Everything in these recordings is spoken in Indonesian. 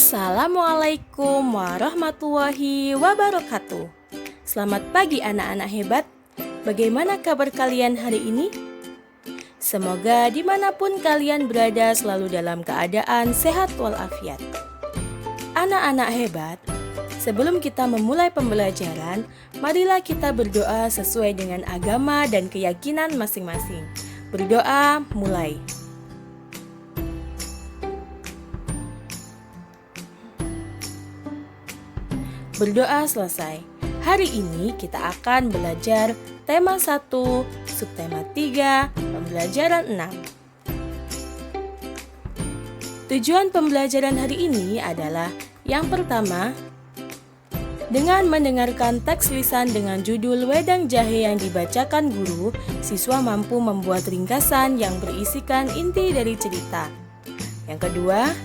Assalamualaikum warahmatullahi wabarakatuh. Selamat pagi anak-anak hebat. Bagaimana kabar kalian hari ini? Semoga dimanapun kalian berada selalu dalam keadaan sehat walafiat. Anak-anak hebat, sebelum kita memulai pembelajaran, marilah kita berdoa sesuai dengan agama dan keyakinan masing-masing. Berdoa mulai. Berdoa selesai. Hari ini kita akan belajar tema 1, subtema 3, pembelajaran 6. Tujuan pembelajaran hari ini adalah yang pertama, dengan mendengarkan teks lisan dengan judul Wedang Jahe yang dibacakan guru, siswa mampu membuat ringkasan yang berisikan inti dari cerita. Yang kedua,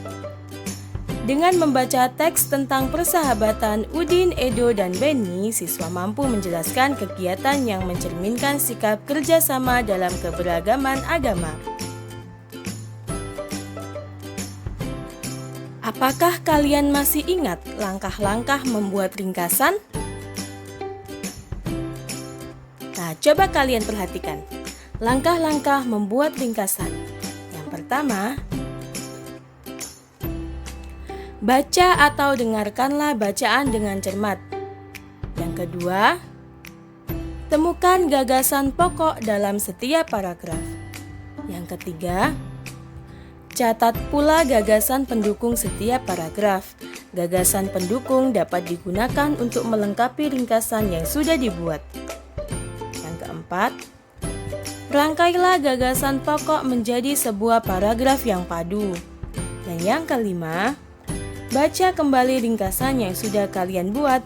dengan membaca teks tentang persahabatan Udin, Edo, dan Beni, siswa mampu menjelaskan kegiatan yang mencerminkan sikap kerjasama dalam keberagaman agama. Apakah kalian masih ingat langkah-langkah membuat ringkasan? Nah, coba kalian perhatikan. Langkah-langkah membuat ringkasan. Yang pertama, baca atau dengarkanlah bacaan dengan cermat. Yang kedua, temukan gagasan pokok dalam setiap paragraf. Yang ketiga, catat pula gagasan pendukung setiap paragraf. Gagasan pendukung dapat digunakan untuk melengkapi ringkasan yang sudah dibuat. Yang keempat, rangkailah gagasan pokok menjadi sebuah paragraf yang padu. Dan yang kelima, baca kembali ringkasan yang sudah kalian buat.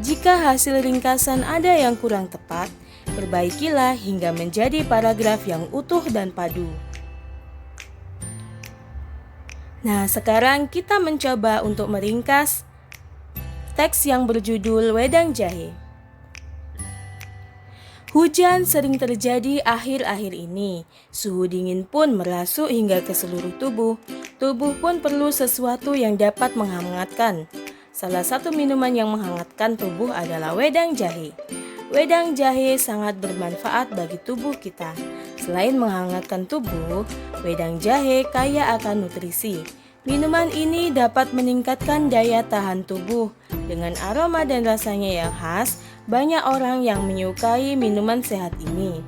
Jika hasil ringkasan ada yang kurang tepat, perbaikilah hingga menjadi paragraf yang utuh dan padu. Nah, sekarang kita mencoba untuk meringkas teks yang berjudul Wedang Jahe. Hujan sering terjadi akhir-akhir ini. Suhu dingin pun merasuk hingga ke seluruh tubuh. Tubuh pun perlu sesuatu yang dapat menghangatkan. Salah satu minuman yang menghangatkan tubuh adalah wedang jahe. Wedang jahe sangat bermanfaat bagi tubuh kita. Selain menghangatkan tubuh, wedang jahe kaya akan nutrisi. Minuman ini dapat meningkatkan daya tahan tubuh. Dengan aroma dan rasanya yang khas, banyak orang yang menyukai minuman sehat ini.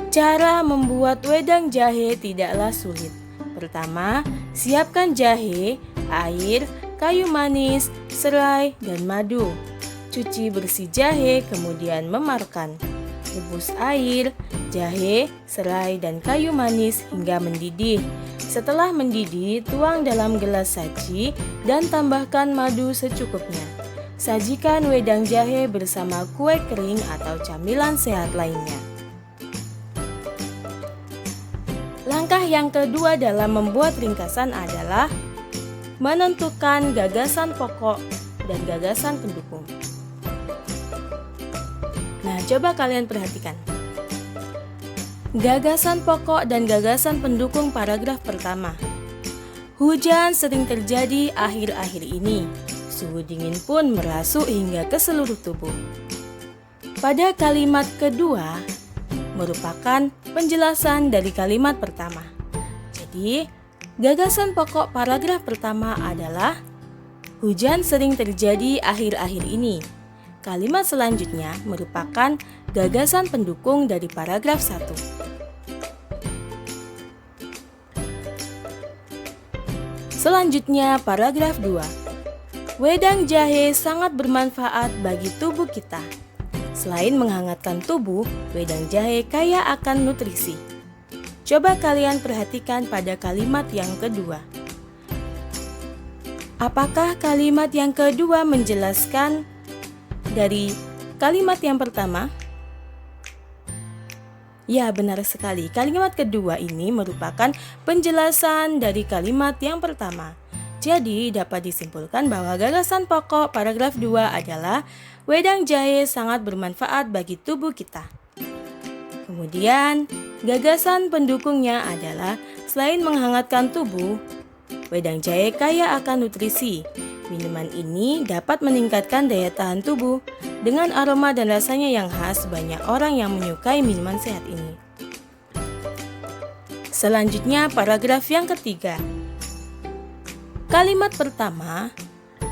Cara membuat wedang jahe tidaklah sulit. Pertama, siapkan jahe, air, kayu manis, serai, dan madu. Cuci bersih jahe, kemudian memarkan. Rebus air, jahe, serai, dan kayu manis hingga mendidih. Setelah mendidih, tuang dalam gelas saji dan tambahkan madu secukupnya. Sajikan wedang jahe bersama kue kering atau camilan sehat lainnya. Langkah yang kedua dalam membuat ringkasan adalah menentukan gagasan pokok dan gagasan pendukung. Nah, coba kalian perhatikan. Gagasan pokok dan gagasan pendukung paragraf pertama. Hujan sering terjadi akhir-akhir ini. Suhu dingin pun merasuk hingga ke seluruh tubuh. Pada kalimat kedua, merupakan penjelasan dari kalimat pertama. Jadi, gagasan pokok paragraf pertama adalah hujan sering terjadi akhir-akhir ini. Kalimat selanjutnya merupakan gagasan pendukung dari paragraf 1. Selanjutnya paragraf 2. Wedang jahe sangat bermanfaat bagi tubuh kita. Selain menghangatkan tubuh, wedang jahe kaya akan nutrisi. Coba kalian perhatikan pada kalimat yang kedua. Apakah kalimat yang kedua menjelaskan dari kalimat yang pertama? Ya, benar sekali. Kalimat kedua ini merupakan penjelasan dari kalimat yang pertama. Jadi, dapat disimpulkan bahwa gagasan pokok paragraf 2 adalah wedang jahe sangat bermanfaat bagi tubuh kita. Kemudian, gagasan pendukungnya adalah selain menghangatkan tubuh, Wedang jahe kaya akan nutrisi. Minuman ini dapat meningkatkan daya tahan tubuh. Dengan aroma dan rasanya yang khas, banyak orang yang menyukai minuman sehat ini. Selanjutnya, paragraf yang ketiga. Kalimat pertama,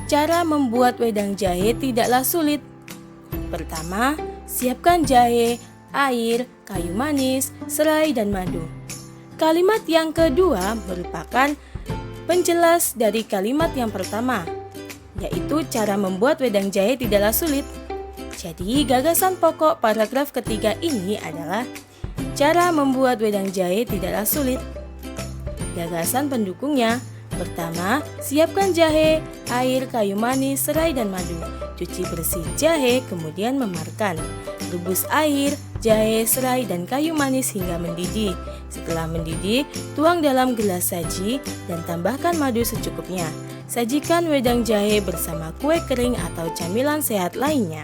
cara membuat wedang jahe tidaklah sulit. Pertama, siapkan jahe, air, kayu manis, serai, dan madu. Kalimat yang kedua merupakan penjelas dari kalimat yang pertama, yaitu cara membuat wedang jahe tidaklah sulit. Jadi, gagasan pokok paragraf ketiga ini adalah cara membuat wedang jahe tidaklah sulit. Gagasan pendukungnya, pertama, siapkan jahe, air, kayu manis, serai, dan madu. Cuci bersih jahe, kemudian memarkan. Rebus air, jahe, serai, dan kayu manis hingga mendidih. Setelah mendidih, tuang dalam gelas saji dan tambahkan madu secukupnya. Sajikan wedang jahe bersama kue kering atau camilan sehat lainnya.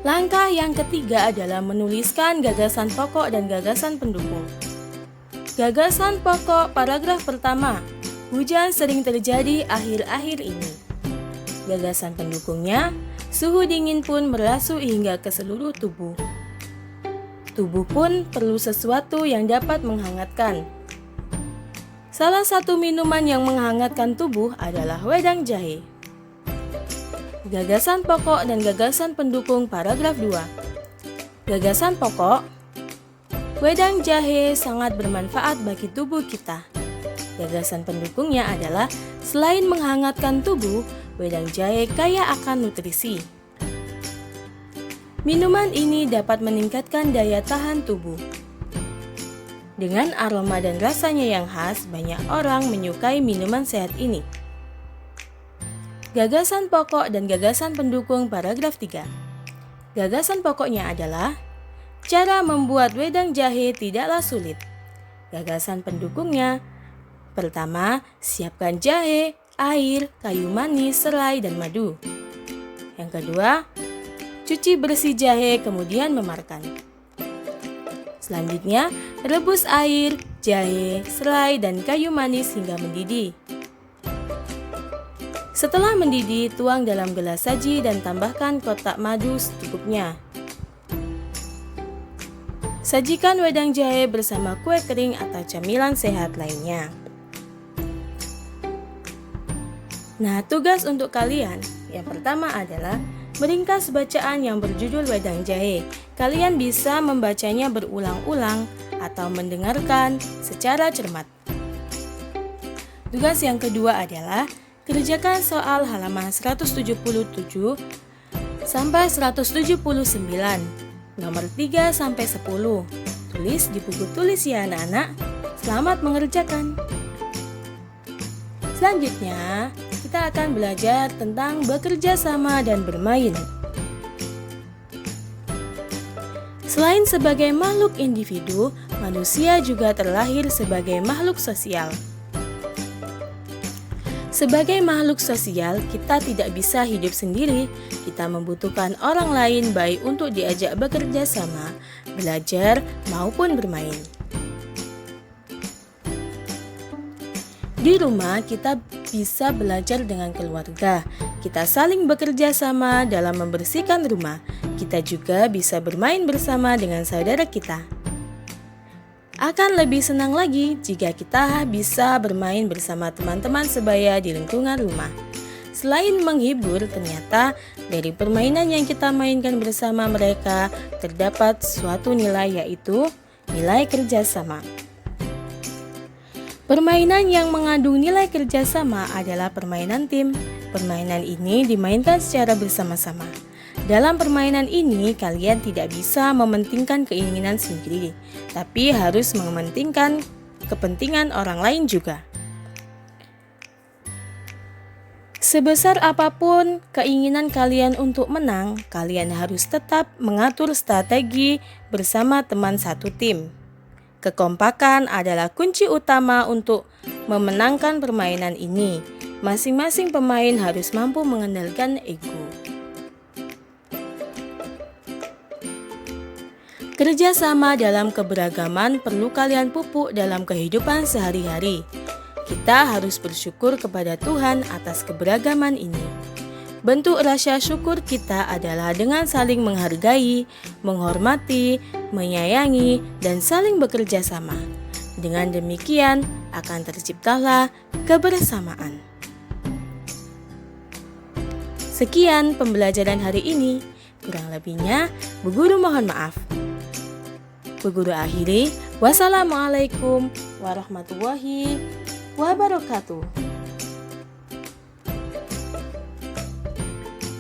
Langkah yang ketiga adalah menuliskan gagasan pokok dan gagasan pendukung. Gagasan pokok paragraf pertama, hujan sering terjadi akhir-akhir ini. Gagasan pendukungnya, suhu dingin pun merasuk hingga ke seluruh tubuh. Tubuh pun perlu sesuatu yang dapat menghangatkan. Salah satu minuman yang menghangatkan tubuh adalah wedang jahe. Gagasan pokok dan gagasan pendukung paragraf 2. Gagasan pokok, wedang jahe sangat bermanfaat bagi tubuh kita. Gagasan pendukungnya adalah selain menghangatkan tubuh, wedang jahe kaya akan nutrisi. Minuman ini dapat meningkatkan daya tahan tubuh. Dengan aroma dan rasanya yang khas, banyak orang menyukai minuman sehat ini. Gagasan pokok dan gagasan pendukung paragraf 3. Gagasan pokoknya adalah cara membuat wedang jahe tidaklah sulit. Gagasan pendukungnya, pertama, siapkan jahe, air, kayu manis, serai, dan madu. Yang kedua, cuci bersih jahe kemudian memarkan. Selanjutnya, rebus air, jahe, serai, dan kayu manis hingga mendidih. Setelah mendidih, tuang dalam gelas saji dan tambahkan kotak madu secukupnya. Sajikan wedang jahe bersama kue kering atau camilan sehat lainnya. Nah, tugas untuk kalian yang pertama adalah meringkas bacaan yang berjudul wedang jahe. Kalian bisa membacanya berulang-ulang atau mendengarkan secara cermat. Tugas yang kedua adalah kerjakan soal halaman 177 sampai 179, nomor 3 sampai 10. Tulis di buku tulis ya anak-anak. Selamat mengerjakan. Selanjutnya, kita akan belajar tentang bekerja sama dan bermain. Selain sebagai makhluk individu, manusia juga terlahir sebagai makhluk sosial. Sebagai makhluk sosial, kita tidak bisa hidup sendiri. Kita membutuhkan orang lain baik untuk diajak bekerja sama, belajar, maupun bermain. Di rumah, kita bisa belajar dengan keluarga. Kita saling bekerja sama dalam membersihkan rumah. Kita juga bisa bermain bersama dengan saudara kita. Akan lebih senang lagi jika kita bisa bermain bersama teman-teman sebaya di lingkungan rumah. Selain menghibur, ternyata dari permainan yang kita mainkan bersama mereka terdapat suatu nilai, yaitu nilai kerjasama. Permainan yang mengandung nilai kerjasama adalah permainan tim. Permainan ini dimainkan secara bersama-sama. Dalam permainan ini, kalian tidak bisa mementingkan keinginan sendiri, tapi harus mementingkan kepentingan orang lain juga. Sebesar apapun keinginan kalian untuk menang, kalian harus tetap mengatur strategi bersama teman satu tim. Kekompakan adalah kunci utama untuk memenangkan permainan ini. Masing-masing pemain harus mampu mengendalikan ego. Kerjasama dalam keberagaman perlu kalian pupuk dalam kehidupan sehari-hari. Kita harus bersyukur kepada Tuhan atas keberagaman ini. Bentuk rasa syukur kita adalah dengan saling menghargai, menghormati, menyayangi, dan saling bekerja sama. Dengan demikian, akan terciptalah kebersamaan. Sekian pembelajaran hari ini. Kurang lebihnya, Bu Guru mohon maaf. Bu Guru akhiri, wassalamualaikum warahmatullahi wabarakatuh.